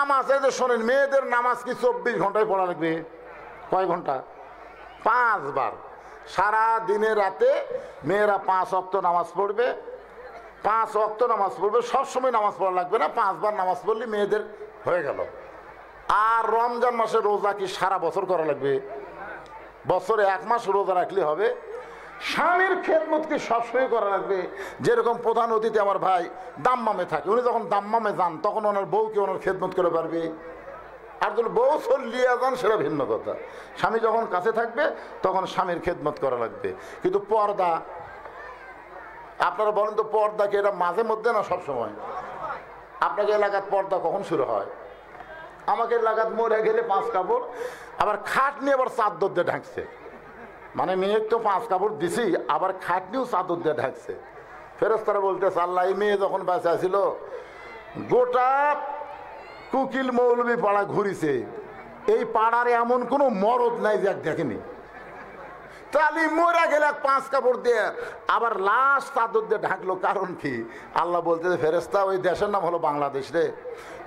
নামাজ এই যে শোনেন, মেয়েদের নামাজ কি 24 ঘন্টায় পড়া লাগবে? কয় ঘন্টা? 5 বার। সারা দিনে রাতে মেয়েরা 5 ওয়াক্ত নামাজ পড়বে, 5 ওয়াক্ত নামাজ পড়বে। সবসময় নামাজ পড়া লাগবে না, 5 বার নামাজ পড়লে মেয়েদের হয়ে গেল। আর রমজান মাসে রোজা কি সারা বছর করা লাগবে? বছরে 1 মাস রোজা রাখলে হবে। স্বামীর খেদমত কি সবসময় করা লাগবে? যেরকম প্রধান অতিথি আমার ভাই দাম্মামে থাকে, উনি যখন দাম্মামে যান তখন ওনার বউকে ওনার খেদমত করে পারবে। আর যদি বউ চলিয়ে যান সেটা ভিন্ন কথা। স্বামী যখন কাছে থাকবে তখন স্বামীর খেদমত করা লাগবে। কিন্তু পর্দা, আপনারা বলেন তো পর্দা কি এটা মাঝে মধ্যে না সবসময়? আপনাকে এলাকার পর্দা কখন শুরু হয়? আমাকে এলাকাত মরে গেলে 5 কাপড়, আবার খাট নিয়ে আবার চাদর দিয়ে ঢাকছে। মানে মেয়ের তো 5 কাপড় দিছি, আবার খাট নিয়েও চাদর দিয়ে ঢাকছে। ফেরেশতারা বলতেছে আল্লাহ, এই মেয়ে যখন বাঁচা ছিল গোটা কুকিল মৌলবী পাড়া ঘুরিছে, এই পাড়ার এমন কোনো মরদ নাই যে দেখেনি। তাহলে মরা গেলে 5 কাপড় দিয়ে আবার লাশ চাদর দিয়ে ঢাকলো, কারণ কি? আল্লাহ বলতেছে ফেরেশতা, ওই দেশের নাম হলো বাংলাদেশ রে,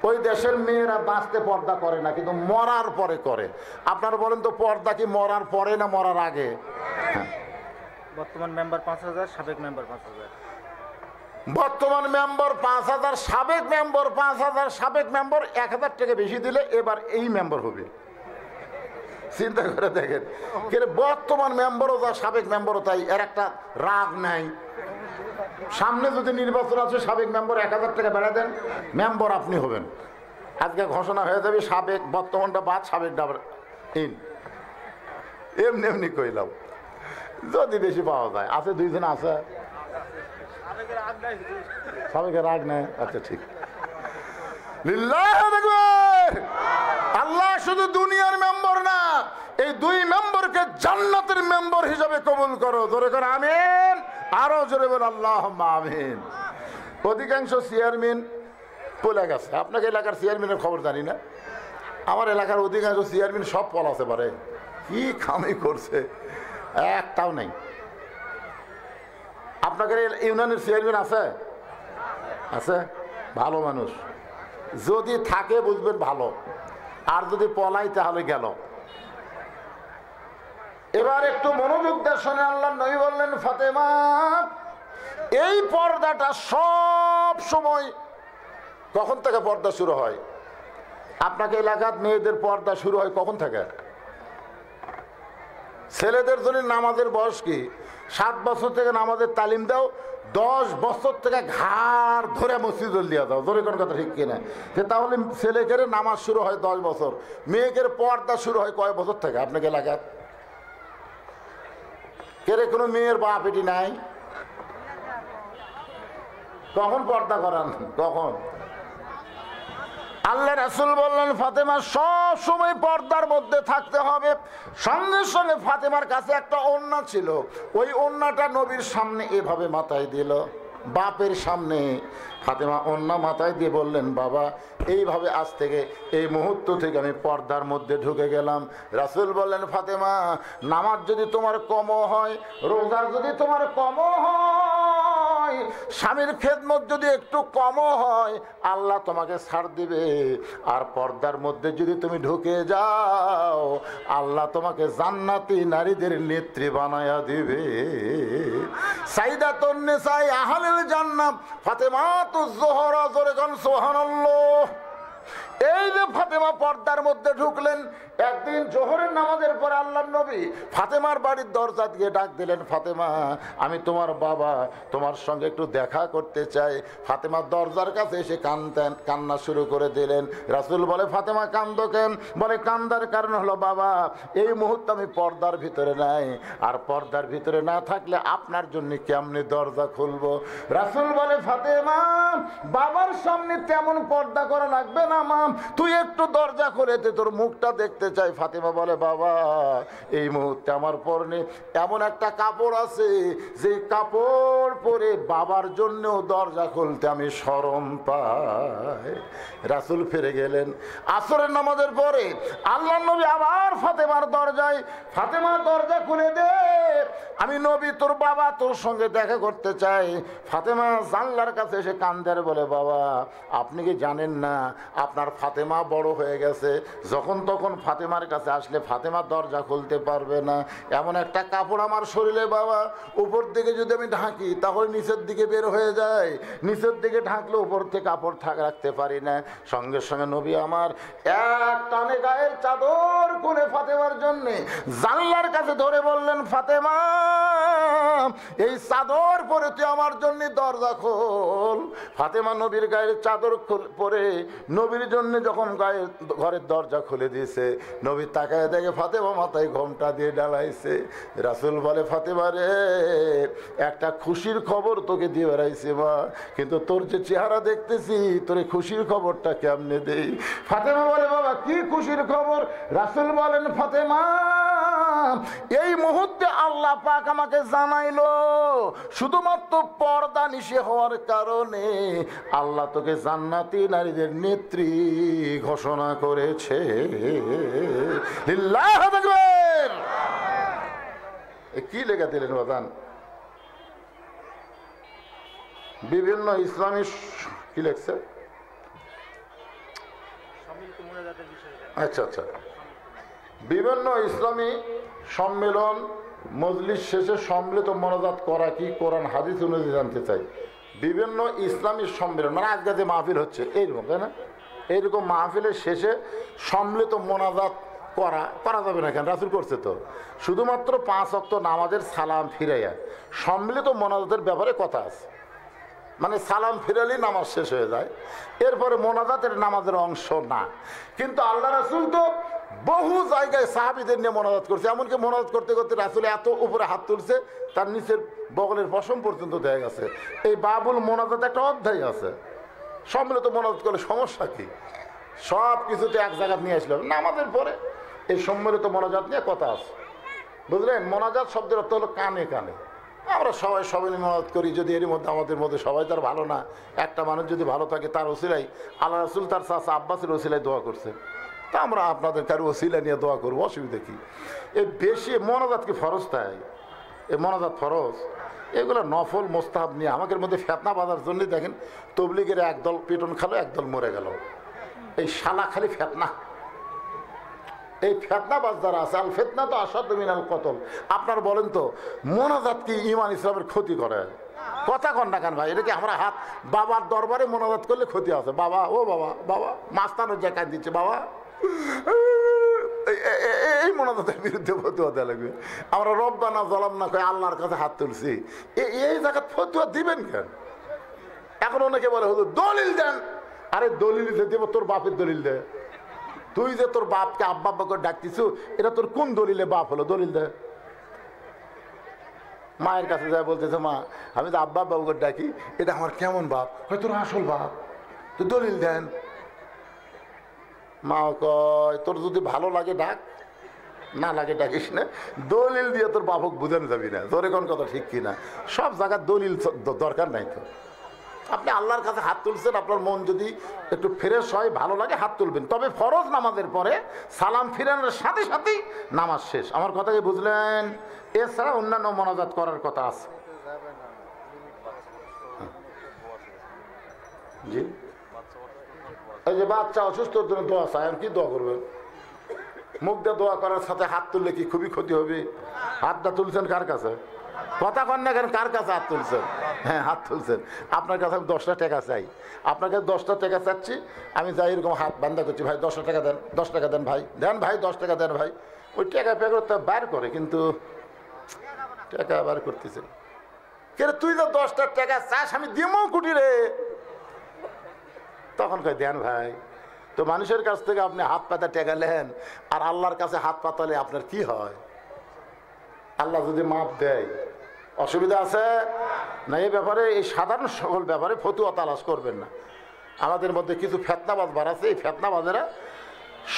ওই দেশের মেয়েরা বাঁচতে পর্দা করে না, কিন্তু মরার পরে করে। আপনারা বলেন তো পর্দা কি মরার পরে না মরার আগে? বর্তমান মেম্বার 5000, সাবেক মেম্বার 5000। বর্তমান মেম্বার 5000, সাবেক মেম্বার 5000। সাবেক মেম্বার 1000 টাকা বেশি দিলে এবার এই মেম্বার হবে। চিন্তা করে দেখেন, বর্তমান মেম্বারও যা সাবেক মেম্বারও তাই, এর একটা রাগ নাই। সামনে যদি নির্বাচন আছে, সাবেক মেম্বার 1000 টাকা বেড়া দেন, মেম্বার আপনি হবেন। আজকে ঘোষণা হয়ে যাবে সাবেক, বর্তমানটা বাদ, সাবেক ডাবল ইন। এমনি এমনি কইলাম, যদি বেশি পাওয়া যায়। আছে 2 জন আছে, সাবেকের রাগ নাই। আচ্ছা ঠিক। আল্লাহ শুধু দুনিয়ার মেম্বার না, এই 2 মেম্বারকে জান্নাতের মেম্বার হিসাবে কবুল করো। জোরে করে আমিন, আরো জোরে বল আল্লাহুম্মা আমিন। অধিকাংশ চেয়ারম্যান পলে গেছে। আপনাকে এলাকার চেয়ারম্যানের খবর জানি না, আমার এলাকার অধিকাংশ চেয়ারম্যান সব পলাতে পারে। কি খামি করছে, একটাও নেই। আপনাদের ইউনিয়নের চেয়ারম্যান আছে? আছে, ভালো মানুষ। যদি থাকে বুঝবেন ভালো, আর যদি পলাই তাহলে গেল। এবার একটু মনোযোগ দিয়ে শুনে আল্লাহ নবী বললেন, ফাতেমা, এই পর্দাটা সব সময় কখন থেকে পর্দা শুরু হয়? আপনাকে এলাকার মেয়েদের পর্দা শুরু হয় কখন থেকে? ছেলেদের জন্য নামাজের বয়স কি? 7 বছর থেকে নামাজের তালিম দাও, 10 বছর থেকে ঘাড় ধরে মসজিদে লিয়া দাও। ধরে কোন কথা ঠিক কিনা? তাহলে ছেলেকে নামাজ শুরু হয় 10 বছর, মেয়েদের পর্দা শুরু হয় কয় বছর থেকে আপনাকে এলাকার? কেরে কোনো মেয়ের বাপ এটি নাই? কখন পর্দা করান? কখন? আল্লাহ রাসূল বললেন, ফাতেমা সব সময় পর্দার মধ্যে থাকতে হবে। সঙ্গে সঙ্গে ফাতেমার কাছে একটা ওড়না ছিল, ওই ওড়নাটা নবীর সামনে এভাবে মাথায় দিল, বাপের সামনে। ফাতেমা ওড়না মাথায় দিয়ে বললেন, বাবা, এইভাবে আজ থেকে, এই মুহূর্ত থেকে আমি পর্দার মধ্যে ঢুকে গেলাম। রাসূল বললেন, ফাতেমা, নামাজ যদি তোমার কমও হয়, রোজা যদি তোমার কমও হয়, স্বামীর খেদমত যদি একটু কমও হয়, আল্লাহ তোমাকে ছাড় দিবে। আর পর্দার মধ্যে যদি তুমি ঢুকে যাও, আল্লাহ তোমাকে জান্নাতি নারীদের নেত্রী বানায়া দিবে। সাইদাতুন নিসা আহলুল জান্নাহ ফাতেমাতুজ জোহরা, জোরে গান সুবহানাল্লাহ। এই যে ফাতেমা পর্দার মধ্যে ঢুকলেন, একদিন জোহরের নামাজের পরে আল্লাহর নবী ফাতেমার বাড়ির দরজা দিয়ে ডাক দিলেন, ফাতেমা, আমি তোমার বাবা, তোমার সঙ্গে একটু দেখা করতে চাই। ফাতেমা দরজার কাছে এসে কান্না শুরু করে দিলেন। রাসূল বলে, ফাতেমা কান্দো কেন? বলে, কান্দার কারণ হলো, বাবা, এই মুহূর্তে আমি পর্দার ভিতরে নাই, আর পর্দার ভিতরে না থাকলে আপনার জন্য কেমনে দরজা খুলবো? রাসূল বলে, ফাতেমা, বাবার সামনে তেমন পর্দা করা লাগবে না মা, তুই একটু দরজা খুলে দে, তোর মুখটা দেখতে চাই। ফাতেমা বলে, বাবা, এই মুহূর্তে আমার পরনে এমন একটা কাপড় আছে, যে কাপড় পরে বাবার জন্যও দরজা খুলতে আমি শরম পাই। রাসূল ফিরে গেলেন। আসরের নামাজের পরে আল্লাহর নবী আবার ফাতেমার দরজায়, ফাতেমা দরজা খুলে দে। আমি নবী তোর বাবা তোর সঙ্গে দেখা করতে চাই। ফাতেমা জানলার কাছে এসে কান্দের বলে, বাবা আপনি কি জানেন না আপনার ফাতেমা বড় হয়ে গেছে, যখন তখন ফাতেমার কাছে আসলে ফাতেমা দরজা খুলতে পারবে না। এমন একটা কাপড় আমার শরীরে বাবা, উপর দিকে যদি আমি ঢাকি তাহলে নিচের দিকে বের হয়ে যায়, নিচের দিকে ঢাকলে উপর থেকে কাপড় রাখতে পারি না। সঙ্গে সঙ্গে নবী আমার এক টানে গায়ের চাদর খুলে ফাতেমার জন্য জানলার কাছে ধরে বললেন, ফাতেমা এই চাদর পরে তুই আমার জন্য দরজা খোল। ফাতেমা নবীর গায়ের চাদর পরে নবীর জন্য যখন ঘরের দরজা খুলে দিয়েছে, নবী তাকায় দেখে ফাতেমা মাথায় ঘোমটা দিয়ে ডালাইছে। রাসূল বলে, ফাতেমা রে একটা খুশির খবর তোকে দিয়ে বেড়াইছে মা, কিন্তু তোর যে চেহারা দেখতেছি তোর খুশির খবরটা কেমনে দেই? ফাতেমা বলে, বাবা কি খুশির খবর? রাসূল বলেন, ফাতেমা এই মুহূর্তে আল্লাহ পাক আমাকে জানাইলো শুধুমাত্র পর্দা নিষে হওয়ার কারণে আল্লাহ তোকে জান্নাতি নারীদের নেত্রী ঘোষণা করেছে। লিল্লাহু আকবার। কি লেখা দিলেন বাদান? বিভিন্ন ইসলামী কি লেখছে? আচ্ছা আচ্ছা, বিভিন্ন ইসলামী সম্মেলন মজলিস শেষে সম্মিলিত মোনাজাত করা কি কোরআন হাদিস অনুযায়ী জানতে চাই। বিভিন্ন ইসলামী সম্মেলন মানে আজকে যে মাহফিল হচ্ছে এইরকম, তাই না? এইরকম মাহফিলের শেষে সম্মিলিত মোনাজাত করা যাবে না কেন? রাসূল করছে তো। শুধুমাত্র 5 ওয়াক্ত নামাজের সালাম ফিরাইয়া সম্মিলিত মোনাজাতের ব্যাপারে কথা আছে, মানে সালাম ফিরালেই নামাজ শেষ হয়ে যায়, এরপরে মোনাজাতের নামাজের অংশ না। কিন্তু আল্লাহ রাসূল তো বহু জায়গায় সাহাবীদের নিয়ে মোনাজাত করছে, এমনকি মোনাজাত করতে করতে রাসূল এত উপরে হাত তুলছে তার নিচের বগলের পশম পর্যন্ত দেয়া গেছে। এই বাবুল মোনাজাত একটা অধ্যায় আছে। সম্মিলিত মোনাজাত করলে সমস্যা কি? সব কিছুতে এক জায়গায় নিয়ে আসলে নামাজের পরে এই সম্মিলিত মোনাজাত নিয়ে কথা আছে, বুঝলেন? মোনাজাত শব্দের অর্থ হলো কানে কানে। আমরা সবাই মোনাজাত করি, যদি এর মধ্যে আমাদের মধ্যে সবাই তার ভালো না, একটা মানুষ যদি ভালো থাকে তার ওসিলাই আল্লাহ রাসূল তার চাচা আব্বাসের ওসিলায় দোয়া করছে, তা আমরা আপনাদের কারো ওসিলা নিয়ে দোয়া করবো, অসুবিধা কি? এই বেশি মোনাজাত কি ফরজ? তাই এই মোনাজাত ফরজ, এগুলো নফল মোস্তাহাব নিয়ে আমাদের মধ্যে ফেতনা বাঁধার জন্য দেখেন তবলিগের একদল পিটন খালো, একদল মরে গেল। এই শালা খালি ফেতনা, এই ফেতনাবাজ যারা আছে, আল ফেতনা তো আসাদু মিনাল কতল। আপনার বলেন তো মোনাজাত কি ঈমান ইসলামের ক্ষতি করে? কথা কন না কেন ভাই? এটা কি আমরা হাত বাবার দরবারে মোনাজাত করলে ক্ষতি আছে? বাবা ও বাবা, বাবা মাস্তানের জায়গায় দিচ্ছে বাবা, এই মোনাজাতের বিরুদ্ধে ফতুয়া দেওয়া লাগবে। আমরা রব্বানা যালামনা কই আল্লাহর কাছে হাত তুলছি, এই জায়গায় ফতুয়া দিবেন কেন? এখন অনেকে বলে হুজুর দলিল দেন। আরে দলিল দেব, তোর বাপের দলিল দে। তুই যে তোর বাপকে আব্বা আব্বা করে ডাকতিছু, এটা তোর কোন দলিলে বাপ হলো? দলিল দে। মায়ের কাছে যায় বলতেছে, মা আমি তো আব্বা আব্বা করে ডাকি, এটা আমার কেমন বাপ? হয় তোর আসল বাপ, তুই দলিল দেন। মা কয় তোর যদি ভালো লাগে ডাক, না লাগে ডাকিস না, দলিল দিয়ে তোর বাপক বুঝানো যাবি না। তোর এখন কথা ঠিক কিনা? সব জায়গার দলিল দরকার নাই তো। আপনি আল্লাহর কাছে হাত তুলছেন, আপনার মন যদি একটু ফ্রেশ হয়, ভালো লাগে, হাত তুলবেন। তবে ফরজ নামাজের পরে সালাম ফিরানোর সাথে সাথেই নামাজ শেষ। আমার কথা কি বুঝলেন? এছাড়া অন্যান্য মোনাজাত করার কথা আছে। জি, এই যে বাচ্চা অসুস্থর জন্য দোয়া চাই, কি দোয়া করবেন? মুখ দিয়ে দোয়া করার সাথে হাত তুললে কি খুবই ক্ষতি হবে? হাতটা তুলছেন কার কাছে? কথা কন না কেন? কার কাছে হাত তুলছেন? হ্যাঁ হাত তুলছেন। আপনার কাছে আমি 10টা টাকা চাই, আপনার কাছে 10টা টাকা চাচ্ছি, আমি যাই এরকম হাত বান্ধা করছি, ভাই 10 টাকা দেন, 10 টাকা দেন ভাই, দেন ভাই 10 টাকা দেন ভাই। ওই টাকা পে করতে বার করে, কিন্তু টাকা বার করতেছেন কে? তুই তো 10টা টাকা চাস, আমি দিমো কুটি রে। তখন কয় দেন ভাই। তো মানুষের কাছ থেকে আপনি হাত পাতা টাকা নেন, আর আল্লাহর কাছে হাত পাতালে আপনার কি হয়? আল্লাহ যদি মাপ দেয় অসুবিধা আছে না? এই ব্যাপারে, এই সাধারণ সকল ব্যাপারে ফতুয়া তালাশ করবেন না। আমাদের মধ্যে কিছু ফেতনাবাজ বাড়াচ্ছে, এই ফেতনাবাজেরা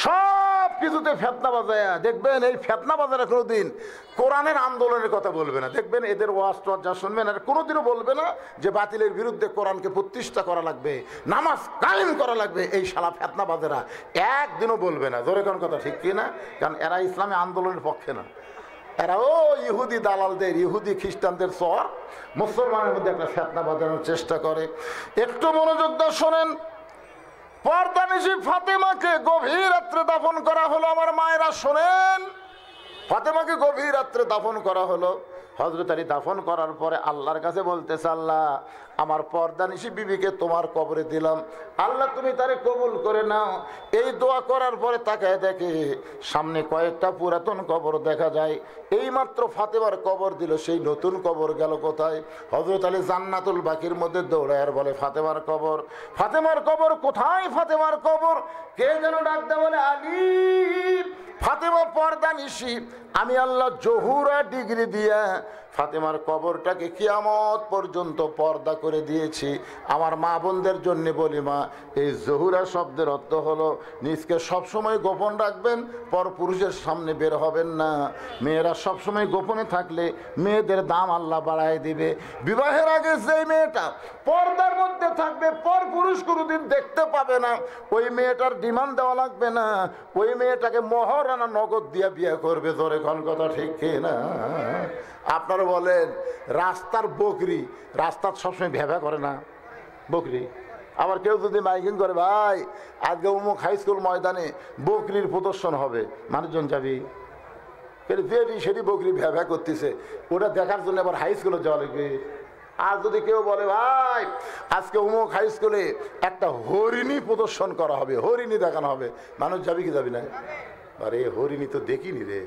সব কিছুতে ফেতনাবাজায়া দেখবেন। এই ফেতনাবাজেরা কোনোদিন কোরআনের আন্দোলনের কথা বলবে না। দেখবেন এদের ওয়াজ টোয়াজ যা শুনবেন, আর কোনোদিনও বলবে না যে বাতিলের বিরুদ্ধে কোরআনকে প্রতিষ্ঠা করা লাগবে, নামাজ কায়েম করা লাগবে। এই শালা ফেতনাবাজেরা একদিনও বলবে না। জোরে কোন কথা ঠিক কি না? কারণ এরা ইসলামী আন্দোলনের পক্ষে না, এরা ও ইহুদি দালালদের, ইহুদি খ্রিস্টানদের চর মুসলমানের মধ্যে একটা ফেতনা বাঁধানোর চেষ্টা করে। একটু মনোযোগ দিয়ে শোনেন। পর্দানিশি ফাতেমাকে গভীর রাত্রে দাফন করা হলো। আমার মায়েরা শোনেন, ফাতেমাকে গভীর রাত্রে দাফন করা হলো। হযরত আলী দাফন করার পরে আল্লাহর কাছে বলতেছে, আল্লাহ আমার পর্দানিশি বিবিকে তোমার কবরে দিলাম, আল্লাহ তুমি তারে কবুল করে নাও। এই দোয়া করার পরে তাকায় দেখে সামনে কয়েকটা পুরাতন কবর দেখা যায়। এইমাত্র ফাতেমার কবর দিল, সেই নতুন কবর গেল কোথায়? হযরত আলী জান্নাতুল বাকির মধ্যে দৌড়ায় আর বলে, ফাতেমার কবর, ফাতেমার কবর কোথায়? ফাতেমার কবর। কে যেন ডাকতে বলে, আলী ফাতেমা পর্দানিশি, আমি আল্লাহ জহুরা ডিগ্রি দিয়া ফাতেমার কবরটাকে কিয়ামত পর্যন্ত পর্দা করে দিয়েছি। আমার মা বোনদের জন্য বলি, মা এই জহুরা শব্দের অর্থ হলো নিজকে সবসময় গোপন রাখবেন, পর পুরুষের সামনে বের হবেন না। মেয়েরা সবসময় গোপনে থাকলে মেয়েদের দাম আল্লাহ বাড়ায় দিবে। বিবাহের আগে যেই মেয়েটা পর্দার মধ্যে থাকবে, পর পুরুষ কোনোদিন দেখতে পাবে না, ওই মেয়েটার ডিমান্ড দেওয়া লাগবে না, ওই মেয়েটাকে মহারানা নগদ দিয়ে বিয়ে করবে। জোরে কোন কথা ঠিক কি না? আপনারা বলেন রাস্তার বকরি রাস্তার সবসময় ভেবা করে না বকরি। আবার কেউ যদি মাইকিং করে, ভাই আজকে অমুক হাই স্কুল ময়দানে বকরির প্রদর্শন হবে, মানুষজন যাবি? যেটি সেটি বকরি ভেবা করতেছে, ওটা দেখার জন্য আবার হাই স্কুলে যাওয়া লাগবে। আর যদি কেউ বলে, ভাই আজকে অমুক হাই স্কুলে একটা হরিণী প্রদর্শন করা হবে, হরিণী দেখানো হবে, মানুষ যাবি কি যাবি না? আরে হরিণী তো দেখিনি রে।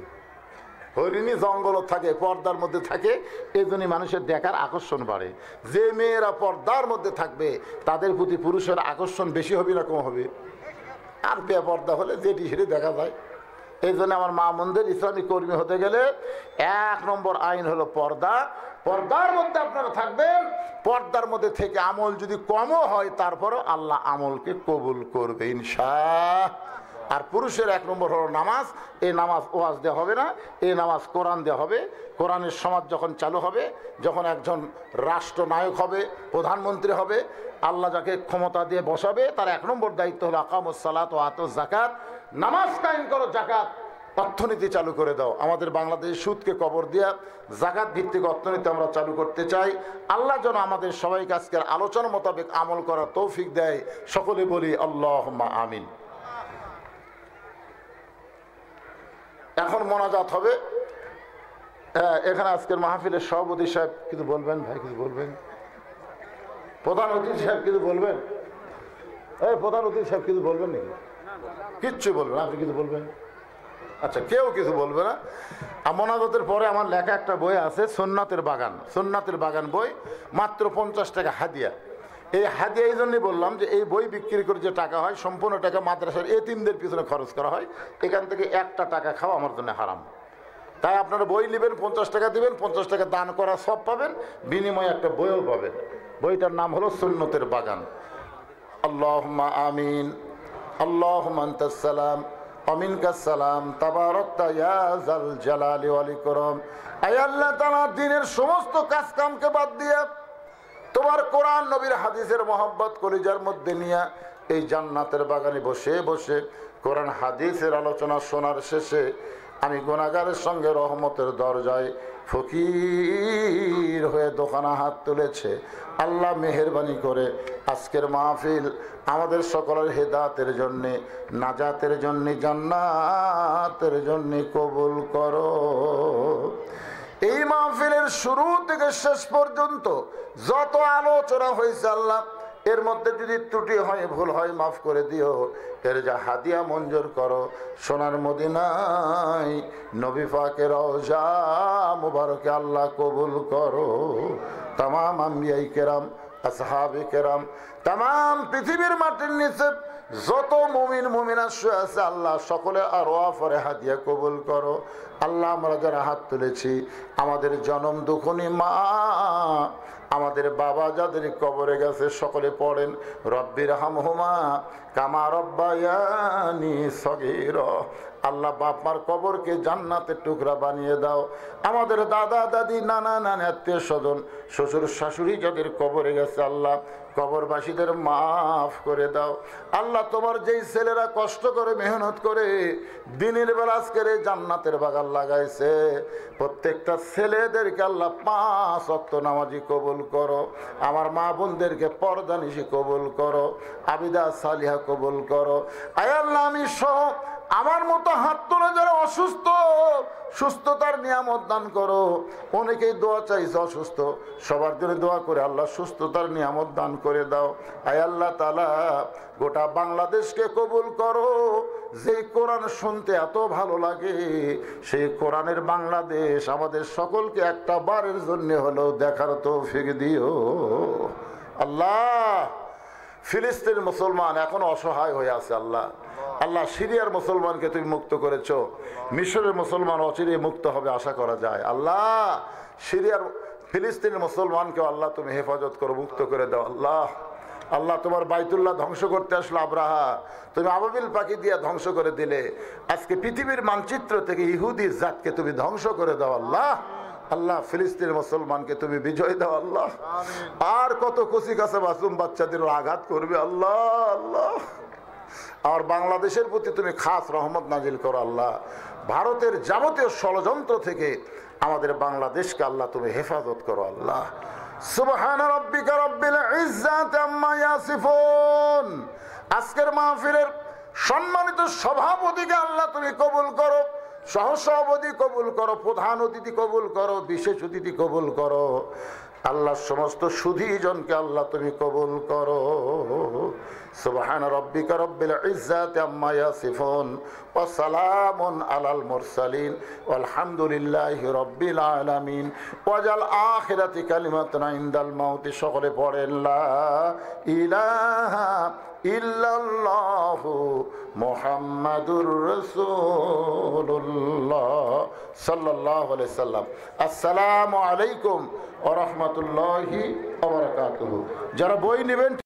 হরিণী জঙ্গলত থাকে, পর্দার মধ্যে থাকে, এই জন্যই মানুষের দেখার আকর্ষণ বাড়ে। যে মেয়েরা পর্দার মধ্যে থাকবে তাদের প্রতি পুরুষের আকর্ষণ বেশি হবে না কম হবে? আর বেপর্দা হলে যেটি সেটি দেখা যায়। এই জন্য আমার মা বোনদের ইসলামী কর্মী হতে গেলে 1 নম্বর আইন হলো পর্দা। পর্দার মধ্যে আপনারা থাকবেন। পর্দার মধ্যে থেকে আমল যদি কমও হয় তারপরও আল্লাহ আমলকে কবুল করবে ইনশাআল্লাহ। আর পুরুষের 1 নম্বর হলো নামাজ। এই নামাজ ওয়াজ দেওয়া হবে না, এই নামাজ কোরআন দেওয়া হবে। কোরআনের সমাজ যখন চালু হবে, যখন একজন রাষ্ট্রনায়ক হবে, প্রধানমন্ত্রী হবে, আল্লাহ যাকে ক্ষমতা দিয়ে বসাবে, তার 1 নম্বর দায়িত্ব হলো আকামুস সালাত ওয়া আতুজ যাকাত, নামাজ কায়েম করো, যাকাত, অর্থনীতি চালু করে দাও। আমাদের বাংলাদেশ সুদকে কবর দিয়া যাকাত ভিত্তিক অর্থনীতি আমরা চালু করতে চাই। আল্লাহ যেন আমাদের সবাইকে আজকের আলোচনা মোতাবেক আমল করার তৌফিক দেয়। সকলে বলি আল্লাহুম্মা আমিন। এখন মোনাজাত হবে। এখানে আজকের মাহফিলের সভাপতি সাহেব কিছু বলবেন? ভাই কিছু বলবেন? প্রধান অতিথি সাহেব কিছু বলবেন? এই প্রধান অতিথি সাহেব কিছু বলবেন নাকি? কিচ্ছু বলবেন? আপনি কিছু বলবেন? আচ্ছা, কেউ কিছু বলবে না। মোনাজাতের পরে আমার লেখা একটা বই আছে, সুন্নাতের বাগান। সুন্নাতের বাগান বই মাত্র 50 টাকা হাদিয়া। এই হাদিয়া এই জন্যই বললাম যে এই বই বিক্রি করে যে টাকা হয় সম্পূর্ণ টাকা মাদ্রাসার এতিমদের পিছনে খরচ করা হয়। এখান থেকে একটা টাকা খাওয়া আমার জন্য হারাম। তাই আপনারা বই নেবেন, 50 টাকা দিবেন, 50 টাকা দান করা সব পাবেন, বিনিময়ে একটা বইও পাবেন। বইটার নাম হলো সুন্নতের বাগান। আল্লাহুম্মা আমিন। আল্লাহুম্মা আনতাস সালাম ওয়া মিনকাস সালাম তাবারাকতা ইয়া যাল জালালি ওয়াল ইকরাম। আয় আল্লাহ তাআলা, দ্বীনের সমস্ত কাজ কামকে বাদ দিয়ে তোমার কোরআন নবীর হাদিসের মহব্বত কলিজার মধ্যে নিয়ে এই জান্নাতের বাগানে বসে বসে কোরআন হাদিসের আলোচনা শোনার শেষে আমি গুনাহগারের সঙ্গে রহমতের দরজায় ফকির হয়ে দোকানা হাত তুলেছে। আল্লাহ মেহেরবানি করে আজকের মাহফিল আমাদের সকলের হেদায়েতের জন্যে, নাজাতের জন্যে, জান্নাতের জন্যে কবুল করো। এই মাহফিলের শুরু থেকে শেষ পর্যন্ত যত আলোচনা হয়েছে আল্লাহ, এর মধ্যে যদি ত্রুটি হয়, ভুল হয়, মাফ করে দিও। এর যা হাদিয়া মঞ্জুর করো সোনার মদিনায় নবী পাকের রওজা মুবারকে আল্লাহ কবুল করো। তামাম আম্বিয়াই কেরাম, আসহাবে কেরাম, তামাম পৃথিবীর মাটির নিচে যত মুমিন মুমিনা শুয়ে আছে আল্লাহ সকলে আর ওয়াফরে হাদিয়া কবুল করো। আল্লাহ আমরা যারা হাত তুলেছি, আমাদের জনম দুঃখনী মা, আমাদের বাবা যাদের কবরে গেছে সকলে পড়েন রব্বির হামহুমা কামা রব্বায়ানি সগীরা। আল্লাহ বাপ মার কবরকে জান্নাতের টুকরা বানিয়ে দাও। আমাদের দাদা দাদি নানা নানি আত্মীয় স্বজন শ্বশুর শাশুড়ি যাদের কবরে গেছে আল্লাহ কবরবাসীদের মাফ করে দাও। আল্লাহ তোমার যেই ছেলেরা কষ্ট করে মেহনত করে দিনের বেলা আজকের এই জান্নাতের বাগান লাগাইছে প্রত্যেকটা ছেলেদেরকে আল্লাহ 5 ওয়াক্ত নামাজি কবুল করো। আমার মা বোনদেরকে পর্দা নিশি কবুল করো, আবিদা সালিহা কবুল করো। আয় আল্লাহ আমি সহ আমার মতো হাত তোলা যারা অসুস্থ সুস্থতার নিয়ামত দান করো। অনেকেই দোয়া চাইছে অসুস্থ, সবার জন্য দোয়া করে আল্লাহ সুস্থতার নিয়ামত দান করে দাও। আয় আল্লাহ তাআলা গোটা বাংলাদেশকে কবুল করো। যেই কোরআন শুনতে এত ভালো লাগে সেই কোরআনের বাংলাদেশ আমাদের সকলকে একটা বারের জন্য হলেও দেখার তৌফিক দিও আল্লাহ। ফিলিস্তিনের মুসলমান এখন অসহায় হয়ে আছে আল্লাহ। আল্লাহ সিরিয়ার মুসলমানকে তুমি মুক্ত করেছো, মিশরের মুসলমান অচিরে মুক্ত হবে আশা করা যায়। আল্লাহ সিরিয়ার ফিলিস্তিনের মুসলমানকে আল্লাহ তুমি হেফাজত করো, মুক্ত করে দাও আল্লাহ। আল্লাহ তোমার বাইতুল্লাহ ধ্বংস করতে আসলো আব্রাহা, তুমি আবাবিল পাখি দিয়ে ধ্বংস করে দিলে। আজকে পৃথিবীর মানচিত্র থেকে ইহুদি জাতকে তুমি ধ্বংস করে দাও আল্লাহ। আল্লাহ ফিলিস্তিনের মুসলমানকে তুমি বিজয় দাও আল্লাহ। আর কত কচি কাছে মাসুম বাচ্চাদের আঘাত করবে আল্লাহ। আল্লাহ আর বাংলাদেশের প্রতি তুমি খাস রহমত নাজিল করো আল্লাহ। ভারতের যাবতীয় ষড়যন্ত্র থেকে আমাদের বাংলাদেশকে আল্লাহ তুমি হেফাজত করো আল্লাহ। সুবহান রাব্বিকা রাব্বিল ইজ্জাতি আম্মা ইয়াসিফুন। আজকের মাহফিলের সম্মানিত সভাপতিকে আল্লাহ তুমি কবুল করো, সহসভাপতি কবুল করো, প্রধান অতিথি কবুল করো, বিশেষ অতিথি কবুল করো আল্লাহ। সমস্ত সুধীজনকে আল্লাহ তুমি কবুল করো। সুবহান রাব্বিকা রাব্বিল ইজ্জাতি আম্মা ইয়াসিফুন ওয়া সালামুন আলাল মুরসালিন ওয়ালহামদুলিল্লাহি রাব্বিল আলামিন। ওয়াজাল আখিরাতি কালিমাতুন ইনদাল মাউতি। সকলে পড়েন লা ইলাহা ইল্লাল্লাহু মুহাম্মাদুর রাসূলুল্লাহ সাল্লাল্লাহু আলাইহি সাল্লাম। আসসালামু আলাইকুম ওয়া রাহমাতুল্লাহি ওয়া বারাকাতুহু। যারা বই নেবেন